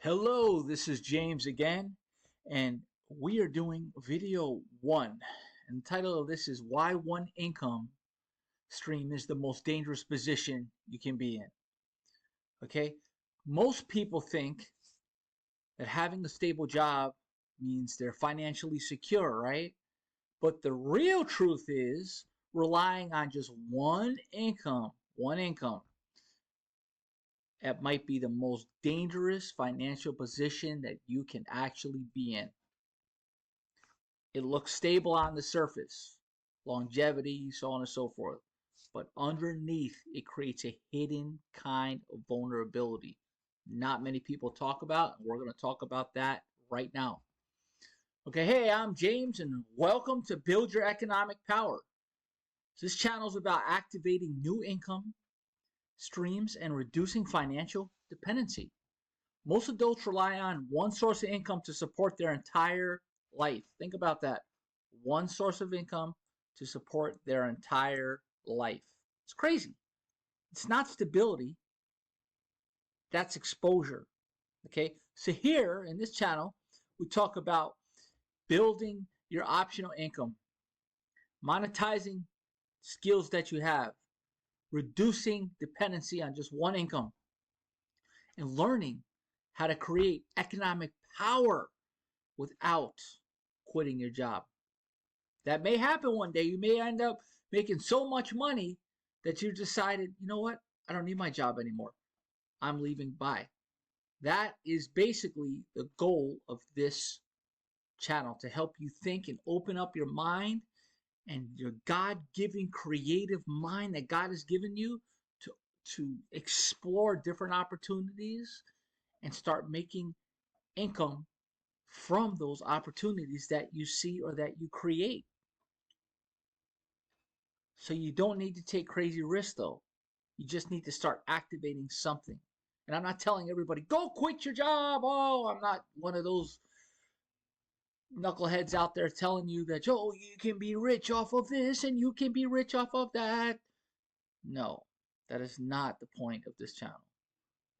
Hello, this is James again, and we are doing video one. And the title of this is Why One Income Stream is the Most Dangerous Position You Can Be in. Okay? Most people think that having a stable job means they're financially secure, right? But the real truth is relying on just one income, that might be the most dangerous financial position that you can actually be in. It looks stable on the surface, longevity, so on and so forth. But underneath, it creates a hidden kind of vulnerability. Not many people talk about, and we're going to talk about that right now. Okay, hey, I'm James, and welcome to Build Your Economic Power. This channel is about activating new income streams and reducing financial dependency. Most adults rely on one source of income to support their entire life. Think about that. One source of income to support their entire life. It's crazy. It's not stability, that's exposure. Okay? So here in this channel, we talk about building your optional income, monetizing skills that you have, reducing dependency on just one income, and learning how to create economic power without quitting your job. That may happen one day. You may end up making so much money that you decided, you know what? I don't need my job anymore. I'm leaving. Bye. That is basically the goal of this channel, to help you think and open up your mind and your God-given creative mind that God has given you to explore different opportunities and start making income from those opportunities that you see or that you create. So you don't need to take crazy risks though. You just need to start activating something. And I'm not telling everybody, go quit your job. Oh, I'm not one of those knuckleheads out there telling you that, oh, you can be rich off of this and you can be rich off of that. No, that is not the point of this channel.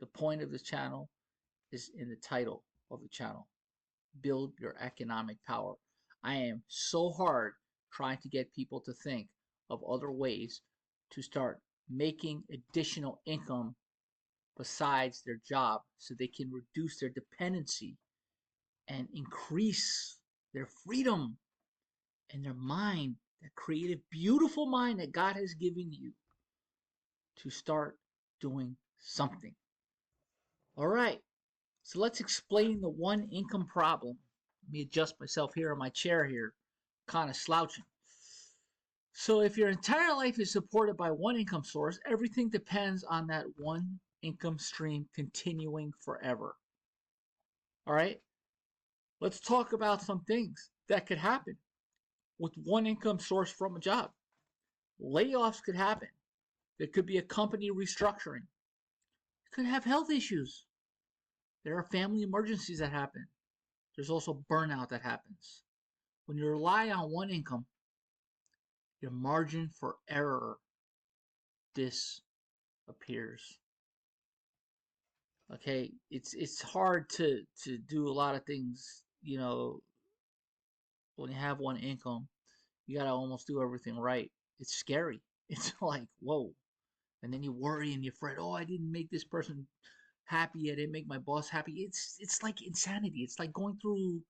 The point of this channel is in the title of the channel. Build your economic power. I am so hard trying to get people to think of other ways to start making additional income besides their job so they can reduce their dependency and increase their freedom and their mind, that creative, beautiful mind that God has given you, to start doing something. All right, so let's explain the one income problem. Let me adjust myself here in my chair here, kind of slouching. So if your entire life is supported by one income source, everything depends on that one income stream continuing forever. All right? Let's talk about some things that could happen with one income source from a job. Layoffs could happen. There could be a company restructuring. You could have health issues. There are family emergencies that happen. There's also burnout that happens. When you rely on one income, your margin for error disappears. Okay, it's hard to do a lot of things, when you have one income. You gotta almost do everything right. It's scary. It's like, whoa. And then you worry and you fret, oh, I didn't make this person happy, I didn't make my boss happy. It's like insanity. It's like going through,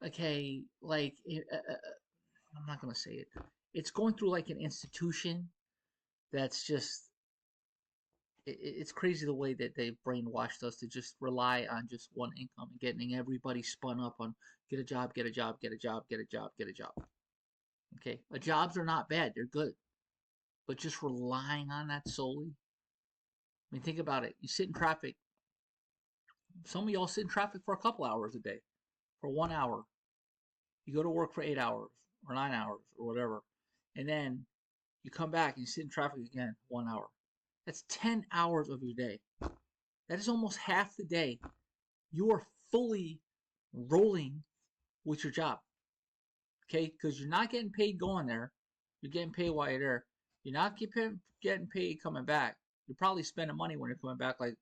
okay, like I'm not gonna say it. It's going through like an institution that's just, it's crazy the way that they've brainwashed us to just rely on just one income and getting everybody spun up on get a job, get a job, get a job, get a job, get a job. Okay, jobs are not bad; they're good, but just relying on that solely. I mean, think about it. You sit in traffic. Some of y'all sit in traffic for a couple hours a day, for 1 hour. You go to work for 8 hours or 9 hours or whatever, and then you come back and you sit in traffic again 1 hour. That's 10 hours of your day. That is almost half the day. You are fully rolling with your job. Okay? Because you're not getting paid going there. You're getting paid while you're there. You're not getting paid coming back. You're probably spending money when you're coming back, like,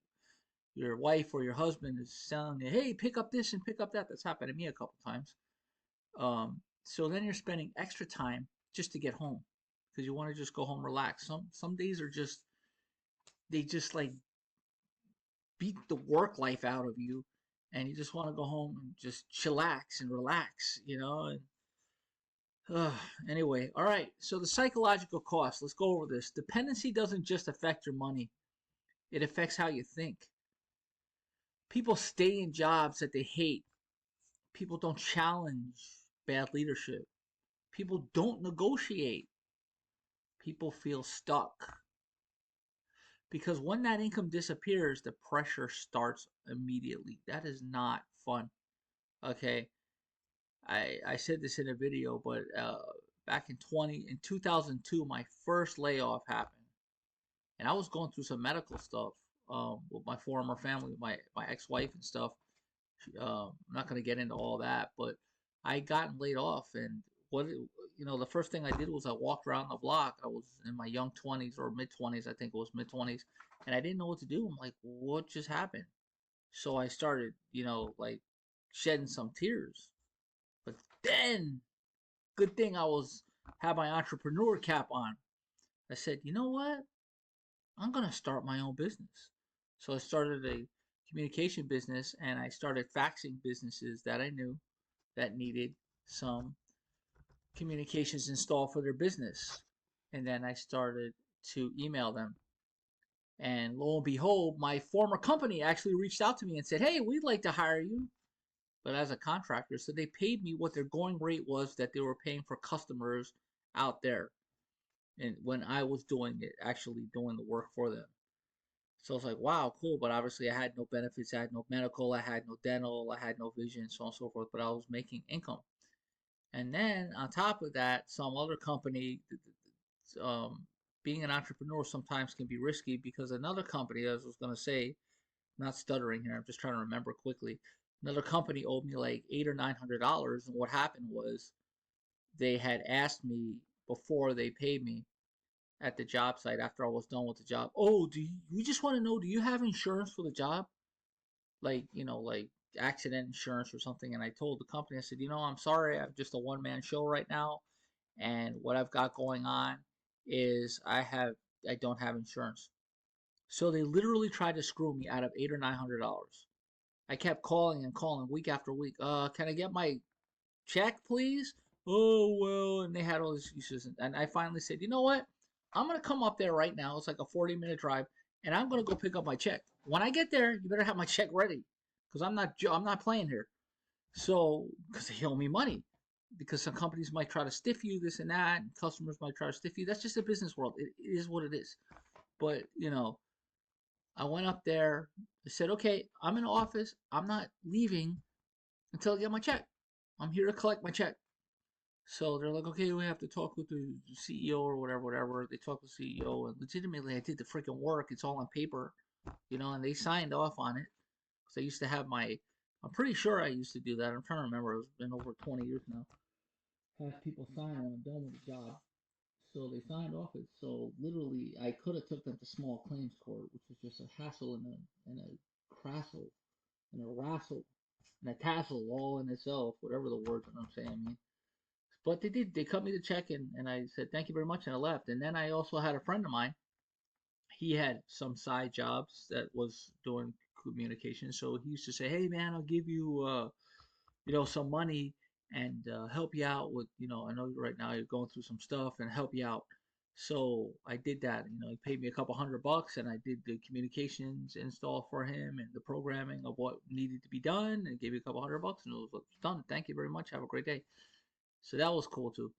your wife or your husband is telling you, hey, pick up this and pick up that. That's happened to me a couple times. So then you're spending extra time just to get home because you want to just go home, relax. Some days are just they just like beat the work life out of you, and you just want to go home and just chillax and relax, And anyway, all right. So the psychological cost. Let's go over this. Dependency doesn't just affect your money; it affects how you think. People stay in jobs that they hate. People don't challenge bad leadership. People don't negotiate. People feel stuck. Because when that income disappears, the pressure starts immediately. That is not fun. Okay. I said this in a video, but back in 2002, my first layoff happened. And I was going through some medical stuff with my former family, my ex-wife and stuff. I'm not going to get into all that, but I gotten laid off, and the first thing I did was I walked around the block. I was in my young 20s or mid 20s, I think it was mid 20s, and I didn't know what to do. I'm like, what just happened? So I started, like shedding some tears. But then, good thing I had my entrepreneur cap on. I said, you know what? I'm gonna start my own business. So I started a communication business, and I started faxing businesses that I knew that needed some communications installed for their business. And then I started to email them. And lo and behold, my former company actually reached out to me and said, hey, we'd like to hire you, but as a contractor. So they paid me what their going rate was that they were paying for customers out there. And when I was doing it, actually doing the work for them. So I was like, wow, cool. But obviously, I had no benefits. I had no medical. I had no dental. I had no vision, so on and so forth. But I was making income. And then on top of that, some other company, um, being an entrepreneur sometimes can be risky because another company, as I was going to say, not stuttering here, I'm just trying to remember quickly. Another company owed me like $800 or $900, and what happened was they had asked me before they paid me at the job site after I was done with the job. Oh, we just want to know, do you have insurance for the job? Like accident insurance or something. And I told the company, I said, I'm sorry, I'm just a one-man show right now, and what I've got going on is I don't have insurance. So they literally tried to screw me out of $800 or $900. I kept calling and calling week after week. Can I get my check, please? Oh, well, and they had all these excuses. And I finally said, you know what? I'm going to come up there right now. It's like a 40-minute drive, and I'm going to go pick up my check. When I get there, you better have my check ready because I'm not playing here. So, because they owe me money. Because some companies might try to stiff you, this and that, and customers might try to stiff you. That's just the business world. It is what it is. But, I went up there. I said, okay, I'm in the office. I'm not leaving until I get my check. I'm here to collect my check. So they're like, okay, we have to talk with the CEO or whatever, whatever. They talk with the CEO, and legitimately, I did the freaking work. It's all on paper, and they signed off on it. Because I used to have I'm pretty sure I used to do that. I'm trying to remember. It's been over 20 years now. Have people sign when I'm done with the job. So they signed off it. So literally, I could have took them to small claims court, which was just a hassle and a crassle and a wrestle and a tassel all in itself, whatever the words I'm saying. I mean, but they did. They cut me the check, and I said thank you very much, and I left. And then I also had a friend of mine. He had some side jobs that was doing communication, so he used to say, "Hey man, I'll give you some money and help you out with I know right now you're going through some stuff and help you out." So I did that. He paid me a couple $100, and I did the communications install for him and the programming of what needed to be done, and gave me a couple $100, and it was done. Thank you very much. Have a great day. So that was cool too.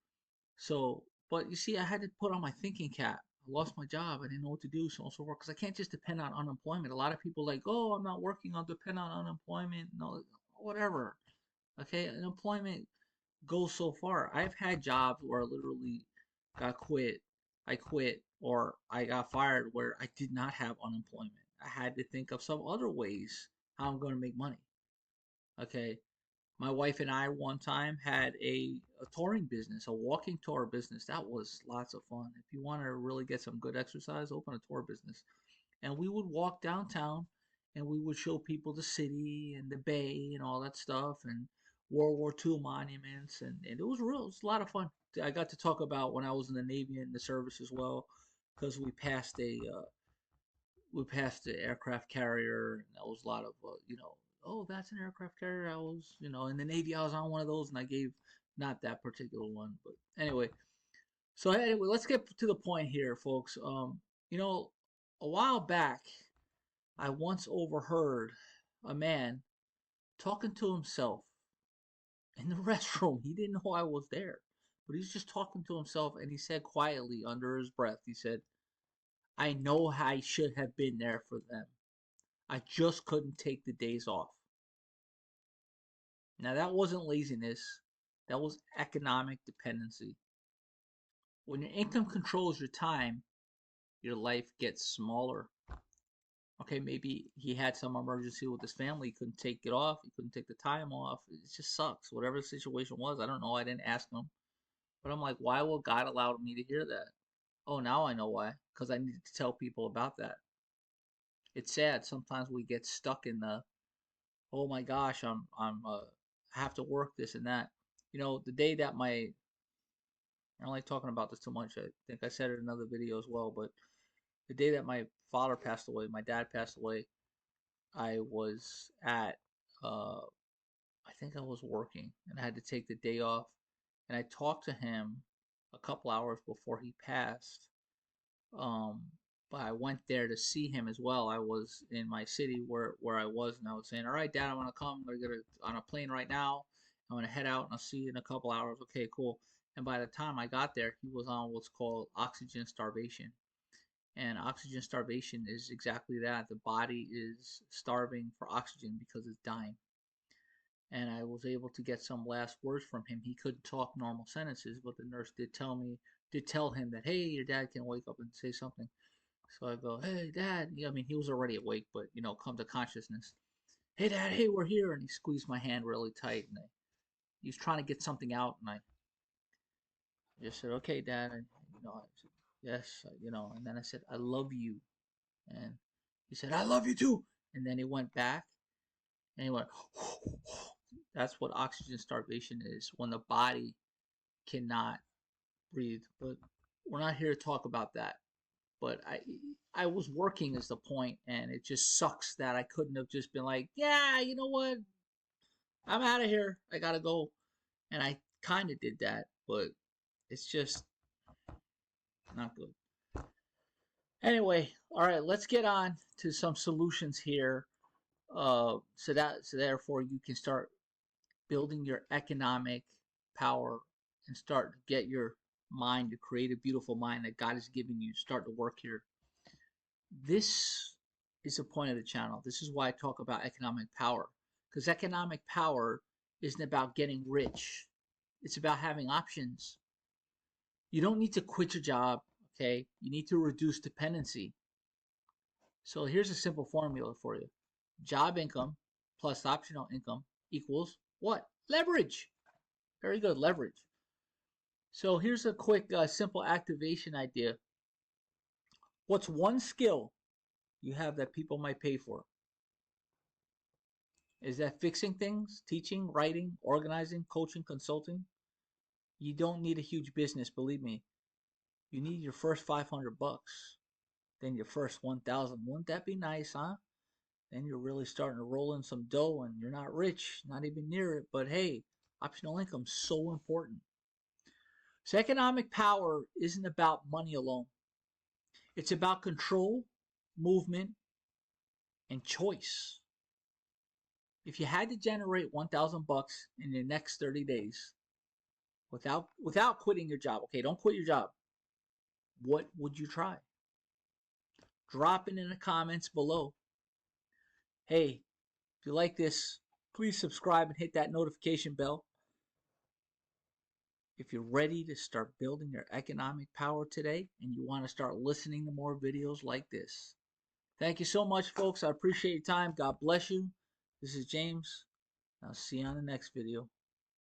So, but you see, I had to put on my thinking cap. I lost my job. I didn't know what to do, so on and so forth, because I can't just depend on unemployment. A lot of people like, oh, I'm not working. I'll depend on unemployment. No, whatever. Okay, unemployment goes so far. I've had jobs where I literally got quit. I quit or I got fired where I did not have unemployment. I had to think of some other ways how I'm going to make money. Okay, my wife and I one time had a touring business, a walking tour business. That was lots of fun. If you want to really get some good exercise, open a tour business. And we would walk downtown and we would show people the city and the bay and all that stuff and World War II monuments, and it was real. It was a lot of fun. I got to talk about when I was in the Navy and the service as well, because we passed the aircraft carrier, and that was a lot of oh, that's an aircraft carrier. I was in the Navy. I was on one of those, and I gave not that particular one, but anyway. So anyway, let's get to the point here, folks. You know, a while back, I once overheard a man talking to himself in the restroom. He didn't know I was there, but he's just talking to himself, and he said quietly under his breath, he said, I know I should have been there for them. I just couldn't take the days off. Now, that wasn't laziness, that was economic dependency. When your income controls your time, your life gets smaller. Okay, maybe he had some emergency with his family, he couldn't take it off, he couldn't take the time off. It just sucks. Whatever the situation was, I don't know, I didn't ask him. But I'm like, why will God allow me to hear that? Oh, now I know why. Because I needed to tell people about that. It's sad. Sometimes we get stuck in the, oh my gosh, I have to work this and that. The day that I don't like talking about this too much. I think I said it in another video as well. But the day that my father passed away, my dad passed away, I was uh, I think I was working and I had to take the day off. And I talked to him a couple hours before he passed. Um, but I went there to see him as well. I was in my city where I was, and I was saying, "All right, Dad, I'm gonna come. I'm gonna get on a plane right now. I'm gonna head out, and I'll see you in a couple hours." Okay, cool. And by the time I got there, he was on what's called oxygen starvation. And oxygen starvation is exactly that. The body is starving for oxygen because it's dying. And I was able to get some last words from him. He couldn't talk normal sentences, but the nurse did tell him that, hey, your dad can wake up and say something. So I go, hey, Dad. I mean, he was already awake, but, come to consciousness. Hey, Dad, hey, we're here. And he squeezed my hand really tight. And he was trying to get something out. And I just said, okay, Dad. And, I said, yes, And then I said, I love you. And he said, I love you too. And then he went back and he went, that's what oxygen starvation is, when the body cannot breathe. But we're not here to talk about that. But I was working is the point, and it just sucks that I couldn't have just been like, yeah, you know what? I'm out of here. I gotta go. And I kind of did that, but it's just not good. Anyway, all right, let's get on to some solutions here. So therefore you can start building your economic power and start to get your mind to create a beautiful mind that God has given you. Start to work here. This is the point of the channel. This is why I talk about economic power. Because economic power isn't about getting rich. It's about having options. You don't need to quit your job, okay? You need to reduce dependency. So here's a simple formula for you. Job income plus optional income equals what? Leverage. Very good, leverage. So here's a quick, simple activation idea. What's one skill you have that people might pay for? Is that fixing things, teaching, writing, organizing, coaching, consulting? You don't need a huge business, believe me. You need your first 500 bucks, then your first 1,000. Wouldn't that be nice, huh? Then you're really starting to roll in some dough and you're not rich, not even near it. But hey, optional income's so important. So economic power isn't about money alone. It's about control, movement, and choice. If you had to generate 1,000 bucks in the next 30 days without quitting your job, okay, don't quit your job. What would you try? Drop it in the comments below. Hey, if you like this, please subscribe and hit that notification bell. If you're ready to start building your economic power today and you want to start listening to more videos like this. Thank you so much, folks. I appreciate your time. God bless you. This is James. I'll see you on the next video.